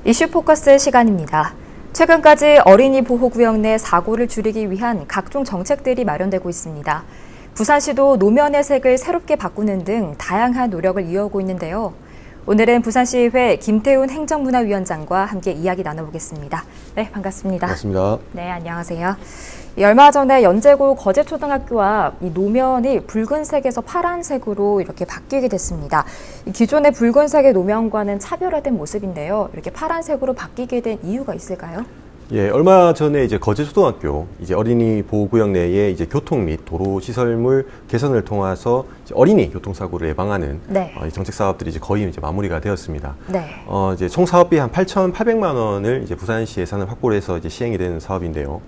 이슈 포커스 시간입니다. 최근까지 어린이 보호구역 내 사고를 줄이기 위한 각종 정책들이 마련되고 있습니다. 부산시도 노면의 색을 새롭게 바꾸는 등 다양한 노력을 이어오고 있는데요. 오늘은 부산시의회 김태훈 행정문화위원장과 함께 이야기 나눠보겠습니다. 네, 반갑습니다. 반갑습니다. 네, 안녕하세요. 얼마 전에 연제구 거제초등학교 앞 이 노면이 붉은색에서 파란색으로 이렇게 바뀌게 됐습니다. 기존의 붉은색의 노면과는 차별화된 모습인데요. 이렇게 파란색으로 바뀌게 된 이유가 있을까요? 예, 얼마 전에 이제 거제초등학교 어린이 보호구역 내에 이제 교통 및 도로 시설물 개선을 통해서 어린이 교통사고를 예방하는 정책 사업들이 거의 마무리가 되었습니다. 네. 이제 총 사업비 한 8,800만 원을 이제 부산시 예산을 확보를 해서 시행이 되는 사업인데요.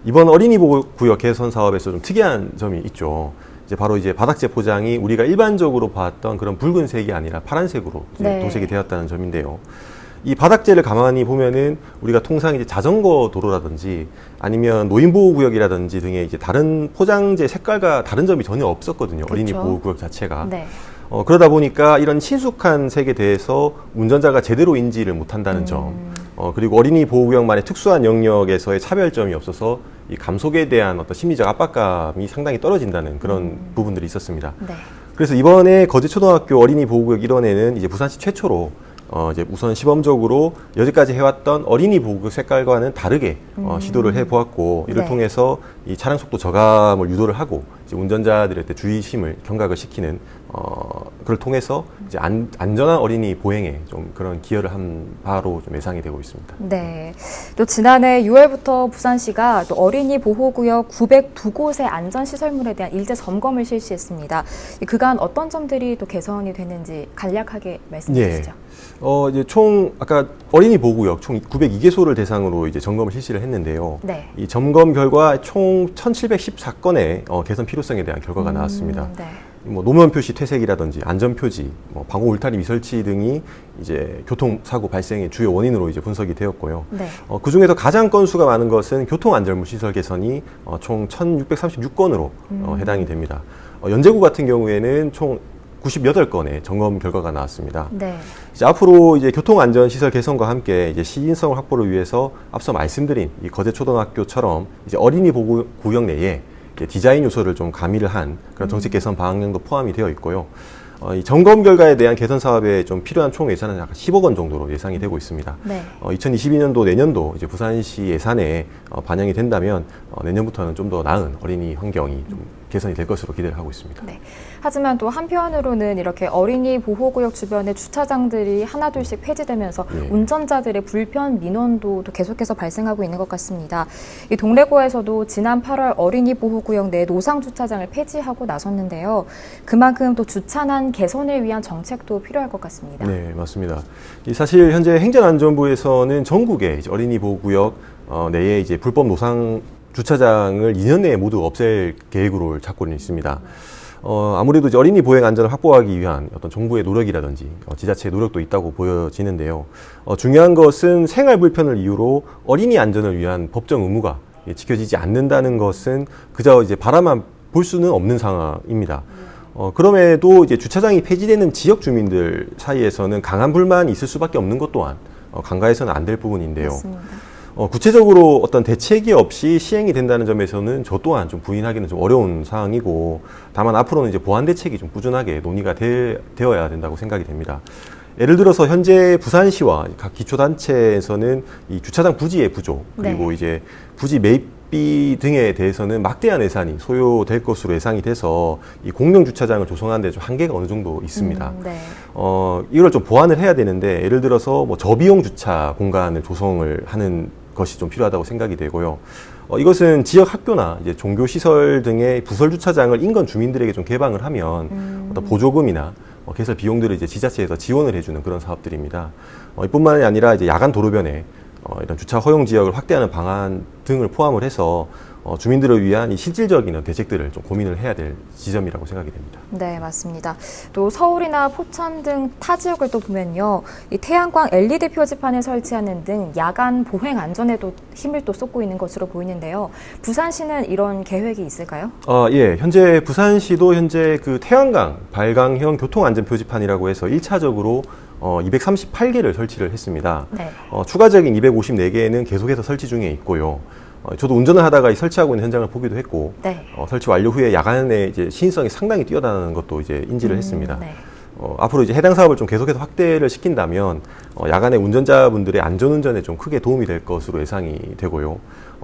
이번 어린이 보호구역 개선 사업에서 좀 특이한 점이 있죠. 바로 바닥재 포장이 우리가 일반적으로 봤던 그런 붉은색이 아니라 파란색으로 도색이 되었다는 점인데요. 이 바닥재를 가만히 보면은 우리가 통상 자전거 도로라든지 아니면 노인보호구역이라든지 등의 다른 포장재 색깔과 다른 점이 전혀 없었거든요. 그렇죠. 어린이 보호구역 자체가. 네. 그러다 보니까 이런 친숙한 색에 대해서 운전자가 제대로 인지를 못한다는 점, 그리고 어린이 보호구역만의 특수한 영역에서의 차별점이 없어서 이 감속에 대한 어떤 심리적 압박감이 상당히 떨어진다는 그런 부분들이 있었습니다. 네. 그래서 이번에 거제초등학교 어린이 보호구역 일원에는 부산시 최초로 우선 시범적으로 여지까지 해왔던 어린이 보호구역 색깔과는 다르게 시도를 해보았고, 이를 통해서 이 차량 속도 저감을 유도를 하고 운전자들의 주의심을 경각을 시키는 그걸 통해서 안전한 어린이 보행에 좀 그런 기여를 한 바로 좀 예상이 되고 있습니다. 네. 또 지난해 6월부터 부산시가 또 어린이 보호구역 902곳의 안전시설물에 대한 일제 점검을 실시했습니다. 그간 어떤 점들이 또 개선이 됐는지 간략하게 말씀해 주시죠. 총 아까 어린이 보호구역 총 902개소를 대상으로 점검을 실시를 했는데요. 네. 이 점검 결과 총 1,714건의 개선 필요성에 대한 결과가 나왔습니다. 네. 노면 표시 퇴색이라든지 안전 표지, 방호 울타리 미설치 등이 교통사고 발생의 주요 원인으로 분석이 되었고요. 네. 그 중에서 가장 건수가 많은 것은 교통안전물 시설 개선이 총 1,636건으로 해당이 됩니다. 연제구 같은 경우에는 총 98건의 점검 결과가 나왔습니다. 네. 앞으로 교통안전시설 개선과 함께 시인성을 확보를 위해서 앞서 말씀드린 이 거제초등학교처럼 어린이 보호구역 내에 디자인 요소를 좀 가미를 한 그런 정책 개선 방향도 포함이 되어 있고요. 이 점검 결과에 대한 개선 사업에 좀 필요한 총 예산은 약 10억 원 정도로 예상이 되고 있습니다. 네. 2022년도 내년도 부산시 예산에 반영이 된다면 내년부터는 좀 더 나은 어린이 환경이 좀 개선이 될 것으로 기대를 하고 있습니다. 네. 하지만 또 한편으로는 이렇게 어린이 보호구역 주변의 주차장들이 하나둘씩 폐지되면서 운전자들의 불편 민원도 또 계속해서 발생하고 있는 것 같습니다. 이 동래구에서도 지난 8월 어린이 보호구역 내 노상 주차장을 폐지하고 나섰는데요. 그만큼 또 주차난 개선을 위한 정책도 필요할 것 같습니다. 네, 맞습니다. 사실 현재 행정안전부에서는 전국의 어린이 보호구역 내에 불법 노상 주차장을 2년 내에 모두 없앨 계획으로 잡고는 있습니다. 아무래도 어린이 보행 안전을 확보하기 위한 어떤 정부의 노력이라든지 지자체의 노력도 있다고 보여지는데요. 중요한 것은 생활 불편을 이유로 어린이 안전을 위한 법정 의무가 지켜지지 않는다는 것은 그저 바라만 볼 수는 없는 상황입니다. 그럼에도 주차장이 폐지되는 지역 주민들 사이에서는 강한 불만이 있을 수밖에 없는 것 또한 간과해서는 안 될 부분인데요. 맞습니다. 구체적으로 어떤 대책이 없이 시행이 된다는 점에서는 저 또한 좀 부인하기는 좀 어려운 상황이고, 다만 앞으로는 보완 대책이 좀 꾸준하게 논의가 되어야 된다고 생각이 됩니다. 예를 들어서 현재 부산시와 각 기초단체에서는 이 주차장 부지의 부족, 그리고 부지 매입비 등에 대해서는 막대한 예산이 소요될 것으로 예상이 돼서 이 공영 주차장을 조성하는 데 좀 한계가 어느 정도 있습니다. 네. 이걸 좀 보완을 해야 되는데, 예를 들어서 저비용 주차 공간을 조성을 하는 것이 좀 필요하다고 생각이 되고요. 이것은 지역 학교나 종교 시설 등의 부설 주차장을 인근 주민들에게 좀 개방을 하면 어떤 보조금이나 개설 비용들을 지자체에서 지원을 해주는 그런 사업들입니다. 이뿐만이 아니라 야간 도로변에 이런 주차 허용 지역을 확대하는 방안 등을 포함을 해서 주민들을 위한 이 실질적인 대책들을 좀 고민을 해야 될 지점이라고 생각이 됩니다. 네, 맞습니다. 또 서울이나 포천 등 타 지역을 또 보면요, 이 태양광 LED 표지판을 설치하는 등 야간 보행 안전에도 힘을 또 쏟고 있는 것으로 보이는데요. 부산시는 이런 계획이 있을까요? 예, 현재 부산시도 그 태양광 발광형 교통 안전 표지판이라고 해서 1차적으로 238개를 설치를 했습니다. 네. 추가적인 254개는 계속해서 설치 중에 있고요. 저도 운전을 하다가 이 설치하고 있는 현장을 보기도 했고, 네. 설치 완료 후에 야간에 이제 시인성이 상당히 뛰어나는 것도 이제 인지를 했습니다. 네. 앞으로 이제 해당 사업을 좀 계속해서 확대를 시킨다면 야간에 운전자분들의 안전운전에 좀 크게 도움이 될 것으로 예상이 되고요.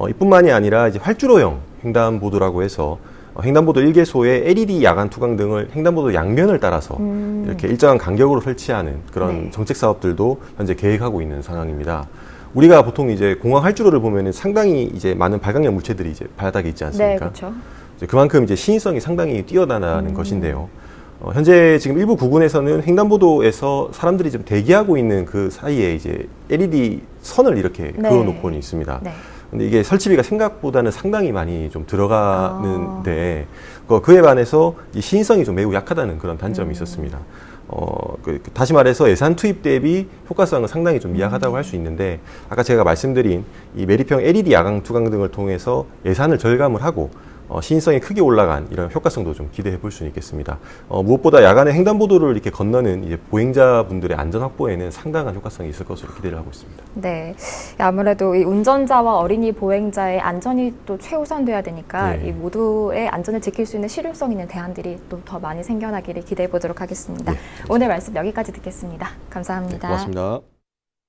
이뿐만이 아니라 이제 활주로형 횡단보도라고 해서 횡단보도 1개소에 LED 야간 투광 등을 횡단보도 양면을 따라서 이렇게 일정한 간격으로 설치하는 그런 네. 정책 사업들도 현재 계획하고 있는 상황입니다. 우리가 보통 이제 공항 활주로를 보면은 상당히 이제 많은 발광력 물체들이 이제 바닥에 있지 네, 않습니까? 그렇죠. 그만큼 이제 시인성이 상당히 뛰어나다는 것인데요. 현재 지금 일부 구군에서는 횡단보도에서 사람들이 좀 대기하고 있는 그 사이에 이제 LED 선을 이렇게 네. 그어놓고 있습니다. 네. 근데 이게 설치비가 생각보다는 상당히 많이 좀 들어가는데 그에 반해서 이 시인성이 좀 매우 약하다는 그런 단점이 있었습니다. 다시 말해서 예산 투입 대비 효과성은 상당히 좀 미약하다고 할 수 있는데 아까 제가 말씀드린 이 매립형 LED 야광 투광 등을 통해서 예산을 절감을 하고 시인성이 크게 올라간 이런 효과성도 좀 기대해 볼 수 있겠습니다. 무엇보다 야간에 횡단보도를 이렇게 건너는 이제 보행자분들의 안전 확보에는 상당한 효과성이 있을 것으로 기대를 하고 있습니다. 네. 아무래도 이 운전자와 어린이 보행자의 안전이 또 최우선돼야 되니까 네. 이 모두의 안전을 지킬 수 있는 실효성 있는 대안들이 또 더 많이 생겨나기를 기대해 보도록 하겠습니다. 네, 오늘 말씀 여기까지 듣겠습니다. 감사합니다. 네, 고맙습니다.